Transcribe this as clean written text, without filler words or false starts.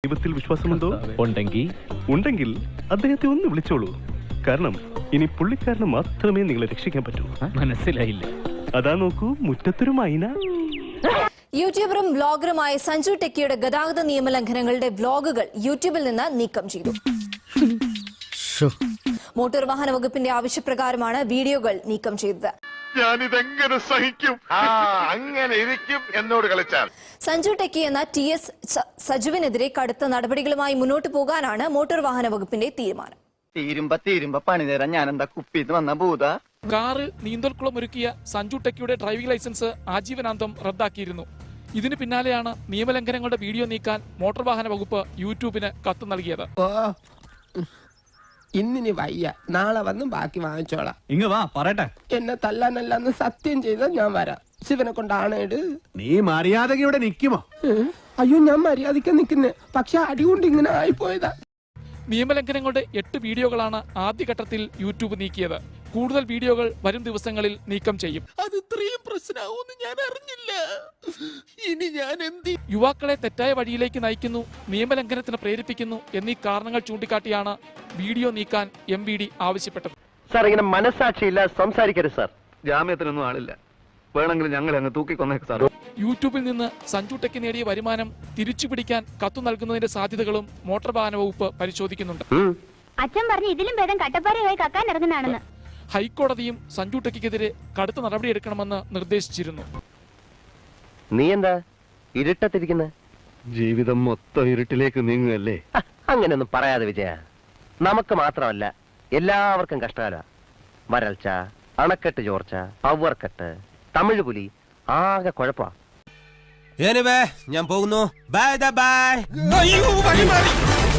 ദൈവത്തിൽ വിശ്വാസമുണ്ടോ? ഉണ്ടെങ്കിൽ അദ്ദേഹത്തെ ഒന്ന് വിളിച്ചോളൂ. കാരണം ഇനി പുള്ളിക്കാരന് മാത്രമേ നിങ്ങളെ രക്ഷിക്കാൻ പറ്റൂ. മനസ്സിലായില്ല. അതാ നോക്കൂ, മുറ്റത്തൊരു മൈന. യൂട്യൂബറും വ്ലോഗറുമായ സഞ്ജു ടെക്കിയുടെ ഗതാഗത നിയമലംഘനങ്ങളുടെ വ്ലോഗുകൾ യൂട്യൂബിൽ നിന്ന് നീക്കം ചെയ്തു. മോട്ടോർ വാഹന വകുപ്പിന്റെ ആവശ്യപ്രകാരമാണ് വീഡിയോകൾ നീക്കം ചെയ്തത്. ഞാനിതെങ്ങനെ സഹിക്കും? അങ്ങനെ ഇരിക്കും എന്നോട് കളിച്ചാൽ. സഞ്ജു ടെക്കി എന്ന TS സജുവിനെതിരെ കടുത്ത നടപടികളുമായി മുന്നോട്ട് പോകാനാണ് മോട്ടോർ വാഹന വകുപ്പിന്റെ തീരുമാനം. തീരുമ്പ പണി തരാൻ ഞാൻ എന്താ കുപ്പിന്ന് വന്ന ഭൂത. കാറിൽ നീന്തൽക്കുളം ഒരുക്കിയ സഞ്ജു ടെക്കിയുടെ ഡ്രൈവിംഗ് ലൈസൻസ് ആജീവനാന്തം റദ്ദാക്കിയിരുന്നു. ഇതിന് പിന്നാലെയാണ് നിയമലംഘനങ്ങളുടെ വീഡിയോ നീക്കാൻ മോട്ടോർ വാഹന വകുപ്പ് യൂട്യൂബിന് കത്ത് നൽകിയത്. ഇന്നിനി വയ്യ, നാളെ വന്ന് ബാക്കി വാങ്ങിച്ചോളാം. ഇങ്ങ് വാ പറയട്ടെ. എന്നെ തല്ലാനല്ലാന്ന് സത്യം ചെയ്താൽ ഞാൻ വരാം. ശിവനെ കൊണ്ടാണേട്. നീ മര്യാദയ്ക്ക് ഇവിടെ നിൽക്കുമോ? അയ്യോ, ഞാൻ മര്യാദയ്ക്ക് നിൽക്കുന്നേ, പക്ഷെ അടികൊണ്ട് ഇങ്ങനെ ആയിപ്പോയതാ. നിയമലംഘനങ്ങളുടെ 8 വീഡിയോകളാണ് ആദ്യഘട്ടത്തിൽ യൂട്യൂബ് നീക്കിയത്. കൂടുതൽ വീഡിയോകൾ വരും ദിവസങ്ങളിൽ നീക്കം ചെയ്യും. അത് ഇത്രയും പ്രശ്നമാവുമെന്ന് ഞാൻ അറിഞ്ഞില്ല. ഇനി ഞാൻ എന്ത്? യുവാക്കളെ തെറ്റായ വഴിയിലേക്ക് നയിക്കുന്നു, നിയമലംഘനത്തിന് പ്രേരിപ്പിക്കുന്നു എന്നീ കാരണങ്ങൾ ചൂണ്ടിക്കാട്ടിയാണ് വീഡിയോ നീക്കാൻ MVD ആവശ്യപ്പെട്ടത്. സാർ, ഇങ്ങനെ മനസ്സാക്ഷിയില്ല സംസാരിക്കരുത് സാർ. ജാമ്യത്തിനൊന്നും ആളില്ല. വേണമെങ്കിൽ ഞങ്ങൾ അങ്ങ് തൂക്കിക്കൊന്നേക്ക് സാർ. യൂട്യൂബിൽ നിന്ന് സഞ്ജു ടെക്കി നേടിയ വരുമാനം തിരിച്ചുപിടിക്കാൻ കത്തു നൽകുന്നതിന്റെ സാധ്യതകളും മോട്ടോർ വാഹന വകുപ്പ് പരിശോധിക്കുന്നുണ്ട്. അച്ഛൻ പറഞ്ഞു ഇതിലും ഭേദം കട്ടപ്പാറയായി കക്കാൻ ഇറങ്ങുന്നതാണെന്ന്. ഹൈക്കോടതിയും സഞ്ജു ടെക്കിക്കെതിരെ കടുത്ത നടപടിയെടുക്കണമെന്ന് നിർദ്ദേശിച്ചിരുന്നു. നീ എന്താ ഇരുട്ടത്തിരിക്കുന്ന? ജീവിതം മൊത്തം ഇരുട്ടിലേക്ക് നീങ്ങുകയല്ലേ? അങ്ങനെയൊന്നും പറയാതെ വിജയ. നമുക്ക് മാത്രമല്ല, എല്ലാവർക്കും കഷ്ടകാല. വരൾച്ച, അണക്കെട്ട് ചോർച്ച, പവർക്കെട്ട്, തമിഴ് പുലി, ആകെ കുഴപ്പ. ഞാൻ പോകുന്നു. Bye bye.